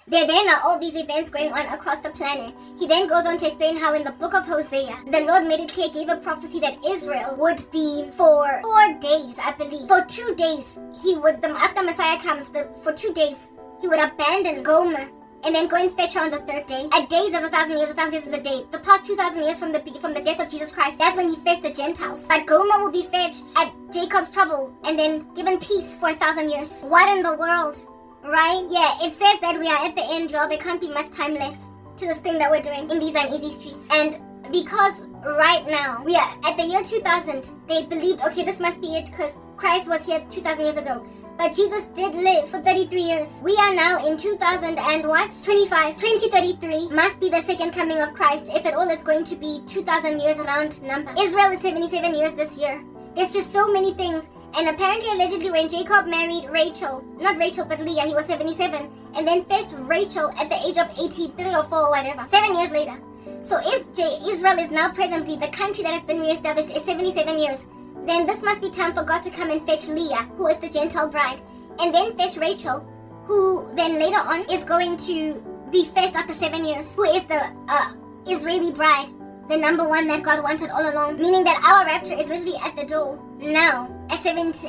There then are all these events going on across the planet. He then goes on to explain how in the book of Hosea, the Lord made it clear, gave a prophecy that Israel would be for 4 days, I believe. For 2 days, he would, after Messiah comes, for 2 days, he would abandon Gomer and then go and fetch her on the 3rd day. A day is 1,000 years, 1,000 years is a day. The past 2,000 years from the death of Jesus Christ, that's when he fetched the Gentiles. But Gomer will be fetched at Jacob's trouble and then given peace for 1,000 years. What in the world? Right? Yeah, it says that we are at the end, well, there can't be much time left to this thing that we're doing in these uneasy streets. And because right now we are at the year 2000, they believed, okay, this must be it because Christ was here 2,000 years ago. But Jesus did live for 33 years. We are now in 2025. 2033 must be the second coming of Christ. If at all, it's going to be 2,000 years round number. Israel is 77 years this year. There's just so many things. And apparently, allegedly, when Jacob married Rachel, not Rachel, but Leah, he was 77. And then fetched Rachel at the age of 83 or 4 or whatever. 7 years later. So if Israel is now presently, the country that has been reestablished is 77 years. Then this must be time for God to come and fetch Leah, who is the Gentile bride, and then fetch Rachel, who then later on is going to be fetched after 7 years, who is the Israeli bride, the number one that God wanted all along, meaning that our rapture is literally at the door now, at Israel's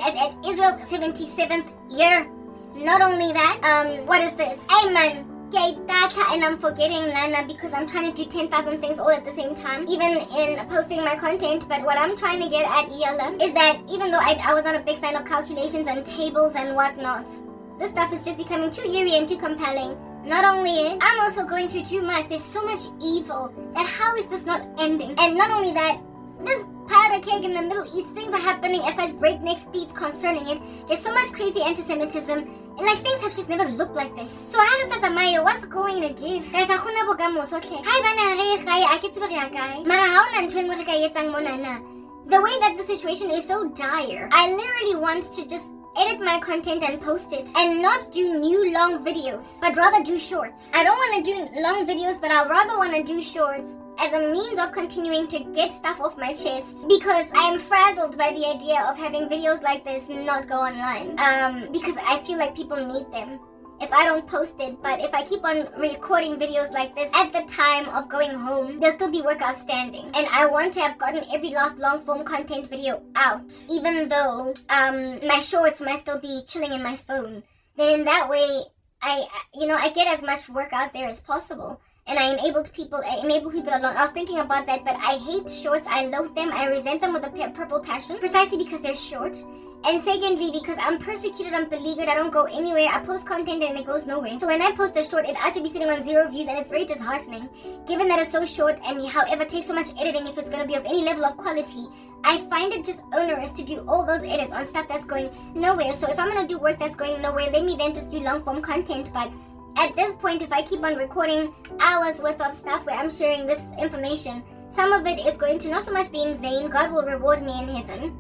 77th year. Not only that, what is this? Amen. And I'm forgetting Lana because I'm trying to do 10,000 things all at the same time, even in posting my content. But what I'm trying to get at, ELM, is that even though I was not a big fan of calculations and tables and whatnots, this stuff is just becoming too eerie and too compelling. Not only it, I'm also going through too much. There's so much evil that how is this not ending? And not only that, this powder keg in the Middle East, things are happening at such breakneck speeds concerning it. There's so much crazy anti-Semitism. Like, things have just never looked like this. So how does that Maya, what's going to give? Guys, I don't know. The way that the situation is so dire, I literally want to just edit my content and post it and not do new long videos, but rather do shorts. I don't want to do long videos, but I rather want to do shorts as a means of continuing to get stuff off my chest, because I am frazzled by the idea of having videos like this not go online, because I feel like people need them if I don't post it. But if I keep on recording videos like this at the time of going home, there'll still be work outstanding, and I want to have gotten every last long form content video out, even though my shorts might still be chilling in my phone. Then in that way, I get as much work out there as possible. And I enable people along. I was thinking about that, but I hate shorts. I loathe them. I resent them with a purple passion, precisely because they're short. And secondly, because I'm persecuted, I'm beleaguered, I don't go anywhere. I post content and it goes nowhere. So when I post a short, it actually be sitting on 0 views, and it's very disheartening. Given that it's so short and however takes so much editing if it's going to be of any level of quality, I find it just onerous to do all those edits on stuff that's going nowhere. So if I'm going to do work that's going nowhere, let me then just do long form content. But at this point, if I keep on recording hours worth of stuff where I'm sharing this information, some of it is going to not so much be in vain. God will reward me in heaven.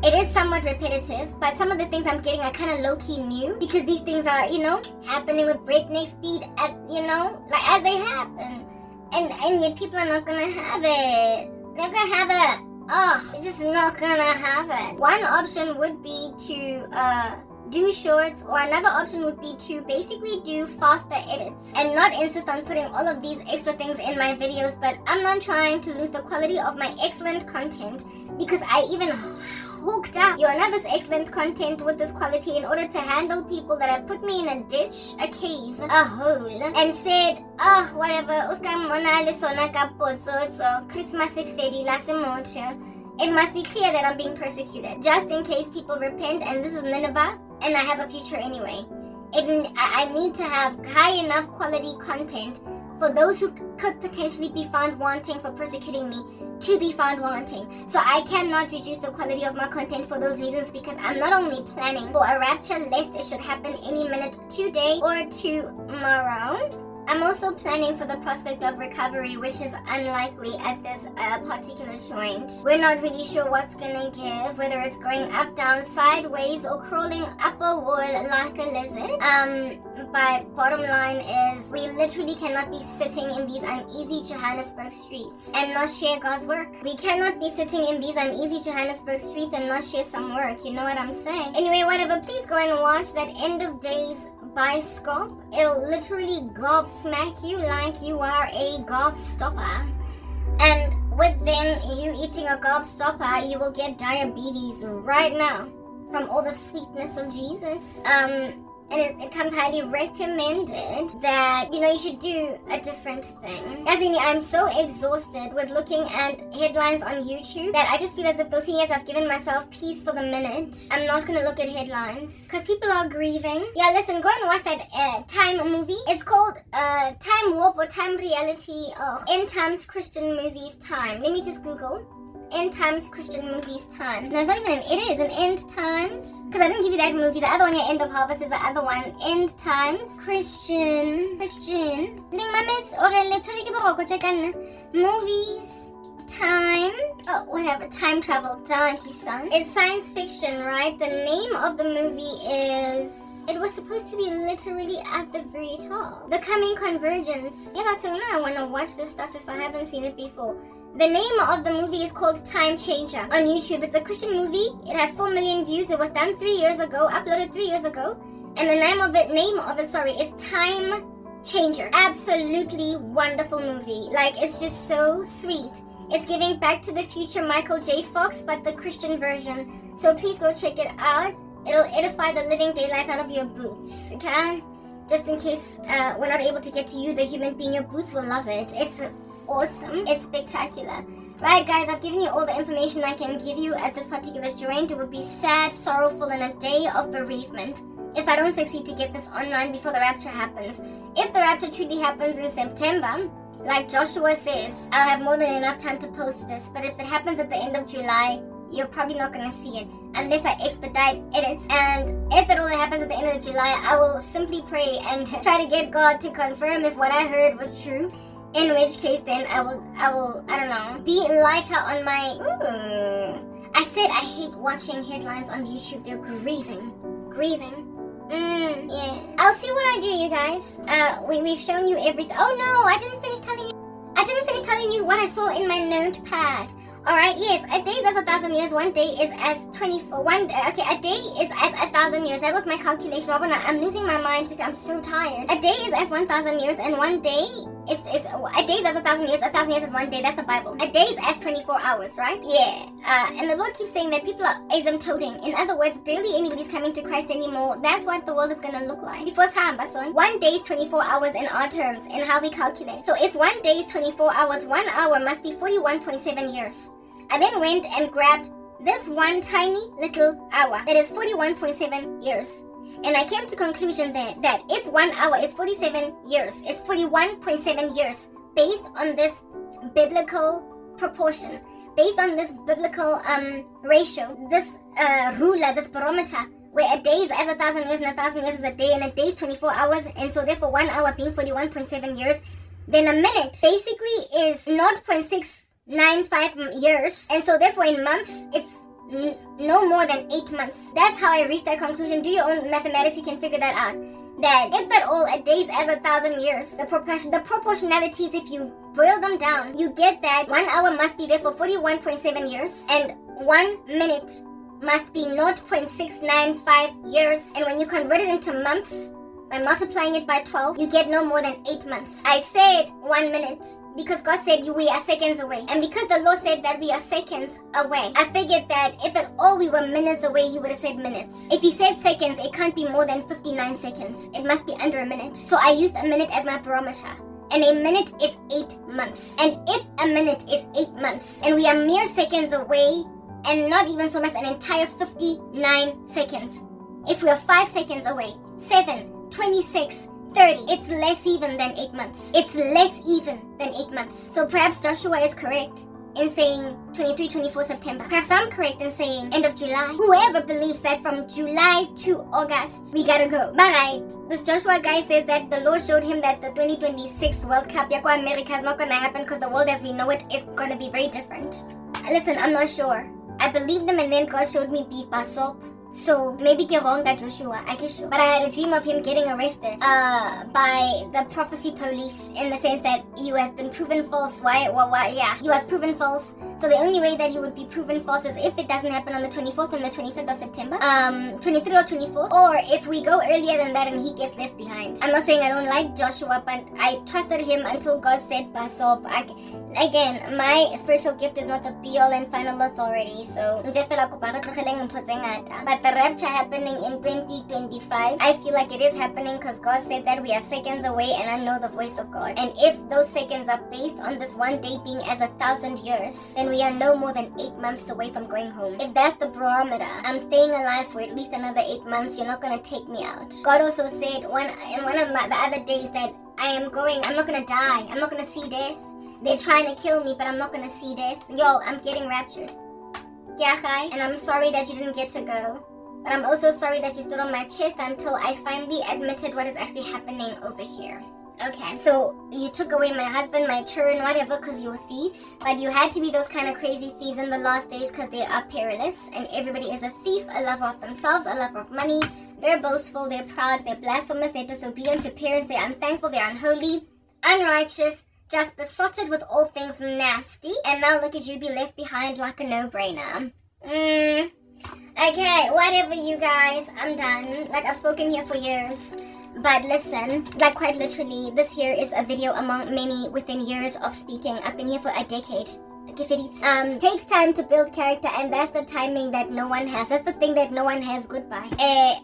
It is somewhat repetitive, but some of the things I'm getting are kind of low-key new, because these things are, happening with breakneck speed at, like as they happen. And yet people are not gonna have it. They're gonna have it. Oh, they're just not gonna have it. One option would be to, do shorts, or another option would be to basically do faster edits and not insist on putting all of these extra things in my videos. But I'm not trying to lose the quality of my excellent content, because I even hooked up this excellent content with this quality in order to handle people that have put me in a ditch, a cave, a hole, and said, whatever, Christmas it must be clear that I'm being persecuted, just in case people repent, and this is Nineveh, and I have a future anyway. I need to have high enough quality content for those who could potentially be found wanting for persecuting me to be found wanting. So I cannot reduce the quality of my content for those reasons, because I'm not only planning for a rapture lest it should happen any minute today or tomorrow, I'm also planning for the prospect of recovery, which is unlikely at this particular joint. We're not really sure what's gonna give, whether it's going up, down, sideways, or crawling up a wall like a lizard. But bottom line is, we literally cannot be sitting in these uneasy Johannesburg streets and not share God's work. We cannot be sitting in these uneasy Johannesburg streets and not share some work. You know what I'm saying? Anyway, whatever, please go and watch that End of Days bioscope. It'll literally gobsmack you like you are a gobstopper. And with then you eating a gobstopper, you will get diabetes right now from all the sweetness of Jesus. And it comes highly recommended that, you should do a different thing. I'm so exhausted with looking at headlines on YouTube that I just feel as if those years I've given myself peace for the minute. I'm not going to look at headlines because people are grieving. Yeah, listen, go and watch that Time movie. It's called Time Warp or Time Reality. End Times Christian Movies Time. Let me just Google. End Times Christian Movies Time. No, it's not even it is an End Times. Because I didn't give you that movie. The other one, End of Harvest, is the other one. End Times Christian. Movies. Time. Oh, whatever. Time travel. Donkey son. It's science fiction, right? The name of the movie is... It was supposed to be literally at the very top. The Coming Convergence. Yeah, but I want to watch this stuff if I haven't seen it before. The name of the movie is called Time Changer on YouTube. It's a Christian movie. It has 4 million views. It was done 3 years ago, uploaded 3 years ago. And the name of it is Time Changer. Absolutely wonderful movie. Like, it's just so sweet. It's giving Back to the Future Michael J. Fox, but the Christian version. So please go check it out. It'll edify the living daylights out of your boots, okay? Just in case we're not able to get to you, the human being, your boots will love it. It's awesome. It's spectacular. Right, guys, I've given you all the information I can give you at this particular joint. It would be sad, sorrowful, and a day of bereavement if I don't succeed to get this online before the rapture happens. If the rapture truly happens in September, like Joshua says, I'll have more than enough time to post this. But if it happens at the end of July, you're probably not going to see it unless I expedite edits. And if it only happens at the end of July, I will simply pray and try to get God to confirm if what I heard was true. In which case, then I will, I don't know, be lighter on my... I said I hate watching headlines on YouTube. They're grieving. Yeah. I'll see what I do, you guys. We've shown you everything. Oh no, I didn't finish telling you what I saw in my notepad. Alright, yes, a day is as 1,000 years, 1 day is as 24, a day is as 1,000 years. That was my calculation, Robin. I'm losing my mind because I'm so tired. A day is as 1,000 years, and 1 day is a day is as 1,000 years. 1,000 years is 1 day. That's the Bible. A day is as 24 hours, right? Yeah. And the Lord keeps saying that people are asymptoting. In other words, barely anybody's coming to Christ anymore. That's what the world is gonna look like. Before time, son. 1 day is 24 hours in our terms, in how we calculate. So if 1 day is 24 hours, 1 hour must be 41.7 years. I then went and grabbed this one tiny little hour that is 41.7 years. And I came to conclusion that if 1 hour is 47 years, it's 41.7 years based on this biblical proportion, based on this biblical ratio, this ruler, this barometer, where a day is as 1,000 years and 1,000 years is a day, and a day is 24 hours, and so therefore 1 hour being 41.7 years, then a minute basically is 0.695 years, and so therefore in months it's no more than 8 months. That's how I reached that conclusion. Do your own mathematics, you can figure that out. That if at all a day is as 1,000 years, the proportionalities, if you boil them down, you get that 1 hour must be there for 41.7 years, and 1 minute must be 0.695 years. And when you convert it into months, by multiplying it by 12, you get no more than 8 months. I said 1 minute because God said we are seconds away. And because the Lord said that we are seconds away, I figured that if at all we were minutes away, He would have said minutes. If He said seconds, it can't be more than 59 seconds. It must be under a minute. So I used a minute as my barometer. And a minute is 8 months. And if a minute is 8 months, and we are mere seconds away, and not even so much an entire 59 seconds. If we are 5 seconds away, 7, 26, 30. It's less even than 8 months. It's less even than 8 months. So perhaps Joshua is correct in saying 23, 24 September. Perhaps I'm correct in saying end of July. Whoever believes that from July to August, we gotta go. But right, this Joshua guy says that the Lord showed him that the 2026 World Cup, Yakwa America, is not gonna happen because the world as we know it is gonna be very different. Listen, I'm not sure. I believed him, and then God showed me beat Basop. So maybe get wrong that Joshua, I guess sure. But I had a dream of him getting arrested by the prophecy police, in the sense that you have been proven false. Why? Yeah, he was proven false. So the only way that he would be proven false is if it doesn't happen on the 24th and the 25th of September, 23rd or 24th, or if we go earlier than that and he gets left behind. I'm not saying I don't like Joshua, but I trusted him until God said Basop. Again, my spiritual gift is not the be-all and final authority, so but the rapture happening in 2025, I feel like it is happening because God said that we are seconds away and I know the voice of God. And if those seconds are based on this one day being as 1,000 years, then we are no more than 8 months away from going home. If that's the barometer, I'm staying alive for at least another 8 months. You're not going to take me out. God also said in one of the other days that I'm not going to die. I'm not going to see death. They're trying to kill me, but I'm not going to see death. Yo, I'm getting raptured. And I'm sorry that you didn't get to go. But I'm also sorry that you stood on my chest until I finally admitted what is actually happening over here. Okay, so you took away my husband, my children, whatever, because you're thieves. But you had to be those kind of crazy thieves in the last days because they are perilous. And everybody is a thief, a lover of themselves, a lover of money. They're boastful, they're proud, they're blasphemous, they're disobedient to parents, they're unthankful, they're unholy, unrighteous, just besotted with all things nasty. And now look at you be left behind like a no-brainer. Okay, whatever you guys, I'm done. Like, I've spoken here for years. But listen, like quite literally, this here is a video among many within years of speaking. I've been here for a decade. Takes time to build character, and that's the timing that no one has. That's the thing that no one has. Goodbye.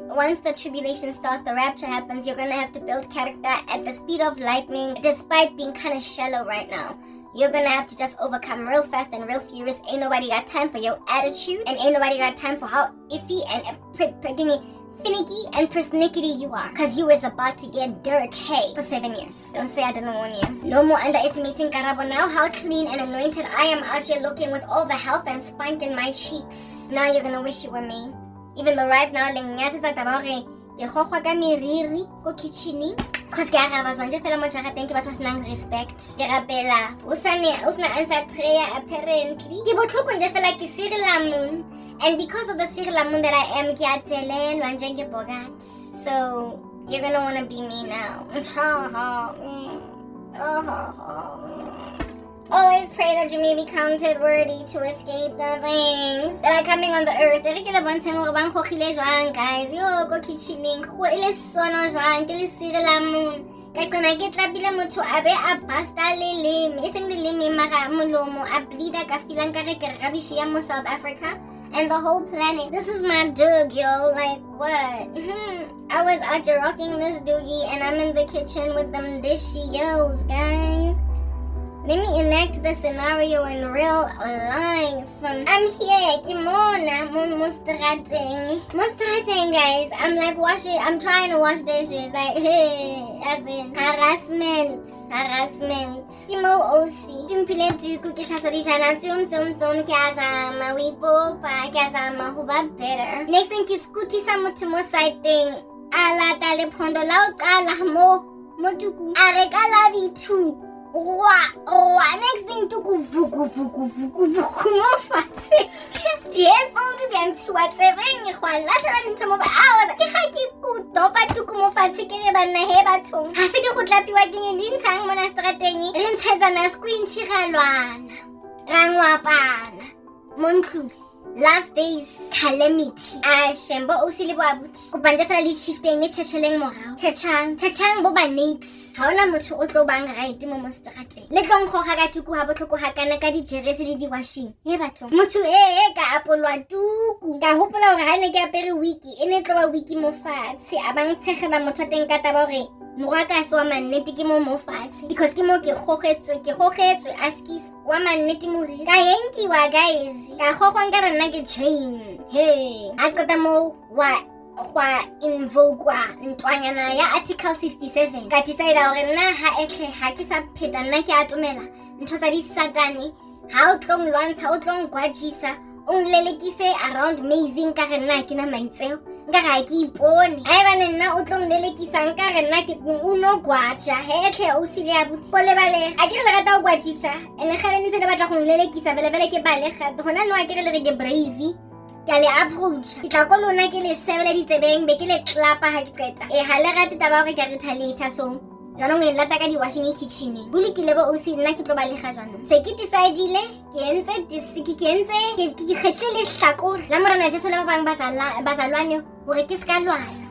Once the tribulation starts, the rapture happens, you're gonna have to build character at the speed of lightning, despite being kind of shallow right now. You're gonna have to just overcome real fast and real furious. Ain't nobody got time for your attitude, and ain't nobody got time for how iffy and finicky and persnickety you are, because you is about to get dirty for 7 years. Don't say I didn't warn you. No more underestimating Karabo. Now how clean and anointed I am out here looking with all the health and spunk in my cheeks. Now you're gonna wish you were me. Even though right now because ke aga bazwa nje fela mo jarateng ke batho senang respect. Ke rapela o sna answered prayer apparently. Ke botlhoko nje fela ke Cyril Moon. And because of the Cyril Moon that I am, ke atelelwa nje ke bogat. So you're gonna want to be me now. Always pray that you may be counted worthy to escape the things that are coming on the earth. Guys, yo, go kitchening. Go ile sono jwang ke le Cyril Moon. Ka tsena ke tlapile motho a be a pasta leleme. E seng leleme mara molomo a bleeda ka feelang ka re ke rubbish ya mo South Africa and the whole planet. This is my dog, yo. Like what? I was out here rocking this doogie and I'm in the kitchen with them dishes, guys. Let me enact the scenario in real life. I'm here, Kimona, Mustrateng, guys. I'm like washing, I'm trying to wash dishes. Like, hey, as in harassment. Kimo OC. Tumpile duku ke khasori jana tsum kiazama we popa kiazama huba better. Next thing ki scooty sa motho mo side thing. Ala tale phondo la o qala mo tuku. Are ka la bithu. Next thing to go vuku mo fatshe. The headphones dance whatever ni khwana la tla dintho mo ba hours ke ga ke ku topa tuku mo fatshe ke le bana he bathong ha se ke go tlapiwa ke dintshang mo na strateng re ntshetsa na screen chigalwana rangwapana montlu. Last days calamity. Shembo osile bo abuti. Ko banja fela le shifting e tshetsheleng morao. Tshetsang bo ba nix. Ha ona motho o tlo bang right mo strateng. Le tlong go ga ka tuku ha botlhoko ga kana ka di jeresi le di washing. He batho. Motho ka apolwa tuku. Ka hopola hore ha ne ke apere wiki, ene tlo ba wiki mo fatshe. A bang tshegela motho teng ka taba hore moraka se wa mannete ke mo fatshe. Because ke mo ke gogetswe askis wa mannete mo ri. Ka yenkiwa guys. Ka gogwang ka rena ke chain. Hey, a qeta mo wa invokwa ntwanyana ya article 67 ka decide hore nna ha ke sa pheta nna ke atomela ntho tsa di satane ha o tlong lwantsha o tlong gwajisa o nlelekise around amazing ka re nna ke na maitseo nka ga ke ipone ha eba nna o tlong nlelekisa nka re nna ke uno gwaja hetle o sile ya butse go lebale a ke le rata o gwajisa ene ga le ntse le batla go nlelekisa vele ke bale ga hona no a ke le re ke brave ke a le approach ke tla ko lona ke le sebele ditsebeng be ke le clapa ha ke qeta ha le rate taba hore ke retaliate so jwanong e lata ka di-washing kitcheneng bolokile bo o se nna ke tlo ba lega jwanong se ke decidile ke kgetlile lehlakore la morena Jesu le ba bang bazalwane hore ke ska lwana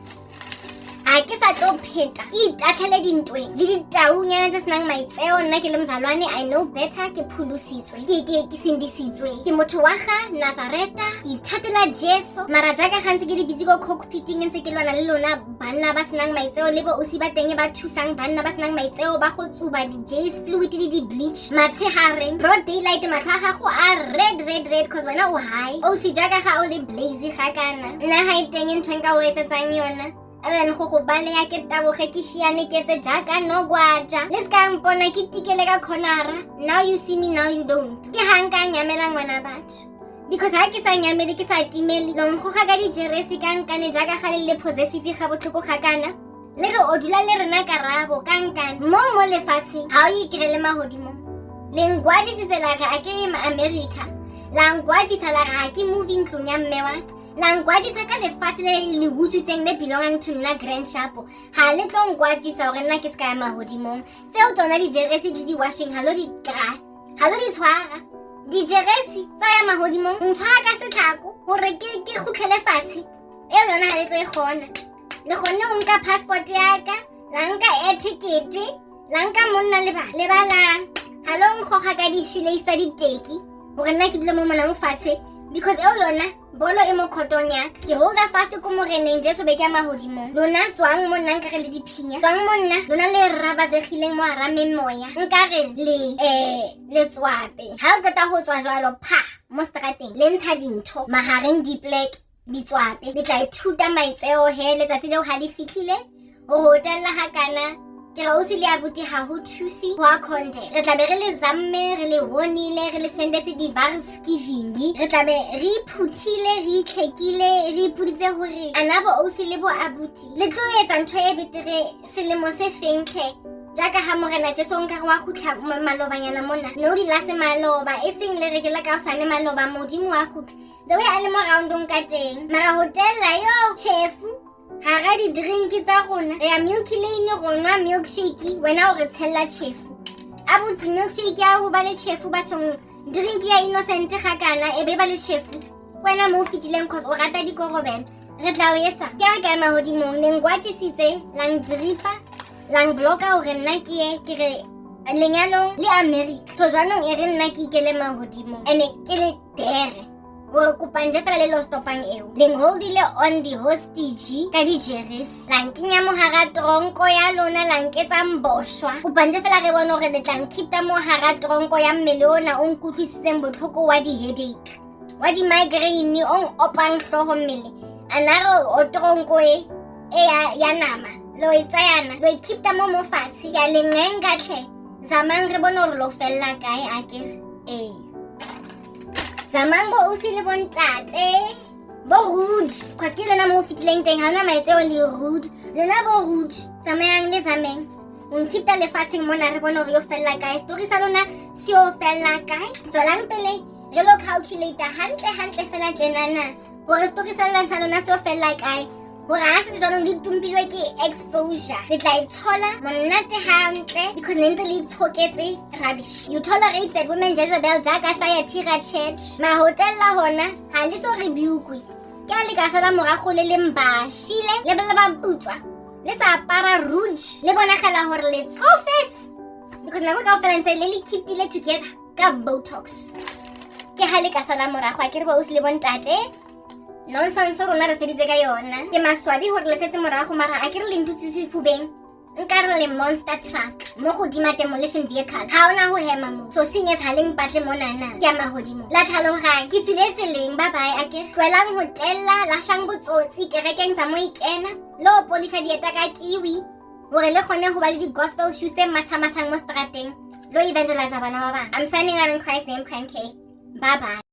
a ke sa tlo pheta ke itatlhele dintweng le ditaunyana tse senang maitseo nna ke le mzalwane I know better ke phulusitswe ke sindisitswe ke motho wa ga Nazareta ke ithatela Jesu mara jaaka gantsi ke di busy go cockpitting ntse ke lwana le lona banna ba senang maitseo le bo o si ba teng ba thusang banna ba senang maitseo ba go tsuba di-J's fluid le di-bleach matshegareng broad daylight matlho a gago a red cause wena o high o si jaaka ga o le blazy ga kana nna ga iteng ntho nka o etsetsang yona and go go balea ke taboge ke shiane ke tse jaaka no gwaja le ska mpona ke tikele ka khonara now you see me now you don't ke hanga nyamela ngwana batho because ha ke sa nyamele ke sa timeli lo nkgoga ka dijeresi ka nkane jaaka ga le possessive ga botlhoko ga kana le re o dula le rena Karabo ka nkane mo lefatsheng ha o ikrele mahodimo lengwaji se tsela ga ke America langwaji sala ga ke moving tlong ya mme wa langwajisa ka lefatshe le utswitseng le belongang to nna Grand Shapo ha le tlo ngwajisa hore nna ke ska ya mahodimong tseo tsona dijeresi le di-washing ha lo di tshwara dijeresi tsa ya mahodimong ntshwara ka setlhako hore ke kgutlhele fatshe eo yona ha le tlo e kgona le kgonne ho nka passport ya ka la nka air ticket la nka monna le balang ha lo nkgoga ka di-shoelace diteki hore nna ke dule mo mona mo fatshe because eo yona bolo e mo khotong ya ke holda fast ko moreneng Jesu be ke mahodimo lona tswang mo nna nka re le diphinya tswang mo nna lona le rabazegileng mo arameng moya nka re le tswape ha o keta go tswa jwalo pha mo strateng le ntsha dintho mahareng di-black di tswape le tla ithuta maitseo he letsatsi leo ha di fitlhile go hotella ha kana ke ga o se le abuti ha ho thusi ho a contact re tla be re le zamme re le bonile re le sendetse di-vars giving re tla be re iphuthile re itlhekile re ipuditse hore anabo o se le bo abuti le tlo etsa ntho e betere selemo se fengtlhe jaaka ha morena Jesu nka re wa gutla malobanyana mona no di lase maloba e seng le rekela ka osane maloba modimo wa gutla the way a le mo roundong ka teng mara hotela yo chefu Hara di drinki tsa rona re ya Milky Lane go nwa milkshake wena o re tshella chefu abuti milkshake ya go ba le chefu ba tsong drinki ya innocent ga kana e be ba le chefu wena mo fitileng cause o rata dikorobela re tla o etsa ke ga mahodimong le ngwatisitse lang dripa lang bloka o re nna ke re lenyalo le America so jwanong e re nna ke ikele mahodimong ene ke le dere o kopanje fela le lo stopang eo leng holdile on the hostage ka dijeris lang kinya mo hara tronko ya lona lang ketsa mboshwa kopanje fela re bona gore le tlang keepa mo hara tronko ya mmeleona o nkutlwisitseng botlhoko wa di headache wa di migraine on opang hlogo mmele anaro o tronko ya nama lo itsayana lo keepa mo fatshe ya lengenga tle zamang re bona gore lo fella kae akere Zamango o se le bontate bo rude cause ke lona mo fitileng teng ha ona maitseo le rude lona bo rude tsamayang le zameng o nkita le fatseng mona re bona gore yo fella kae story sa lona si o fella kae tswalang pele re lo calculator hantle fela jenana gore story sa lona si o fella kae gore ha se tsona le tumpilwe ke exposure le tla itshola monate hantle because nente le itshoketse rubbish you tolerate that woman Jezebel jaaka fire tira church ma hotel la hona ha le so rebuke ke le ka sala morago le mbashile le ba putswa le sa para rouge le bonagala hore le tsofetse because nako ka fela ntse le keepile together ka botox ke ha le ka sala morago a ke re ba o se le bontate nonsense rona re feditse ka yona ke maswabi hore le setse morago mara a ke re le ntutse sefubeng nka re le monster truck mo godima demolition vehicle ha ona ho hema mo so singers ha leng patle monana ke a mahodimo la tlhalogang ke tswiletse leng bye bye a ke tloelang hotela la hlang botsotsi kerekeng tsa mo ikena lo polisha dieta ka kiwi hore le kgone ho ba le di-gospel shoes tse mathamathang mo strateng lo evangelize bana ba bang I'm signing out in Christ's name, Crank. Bye bye.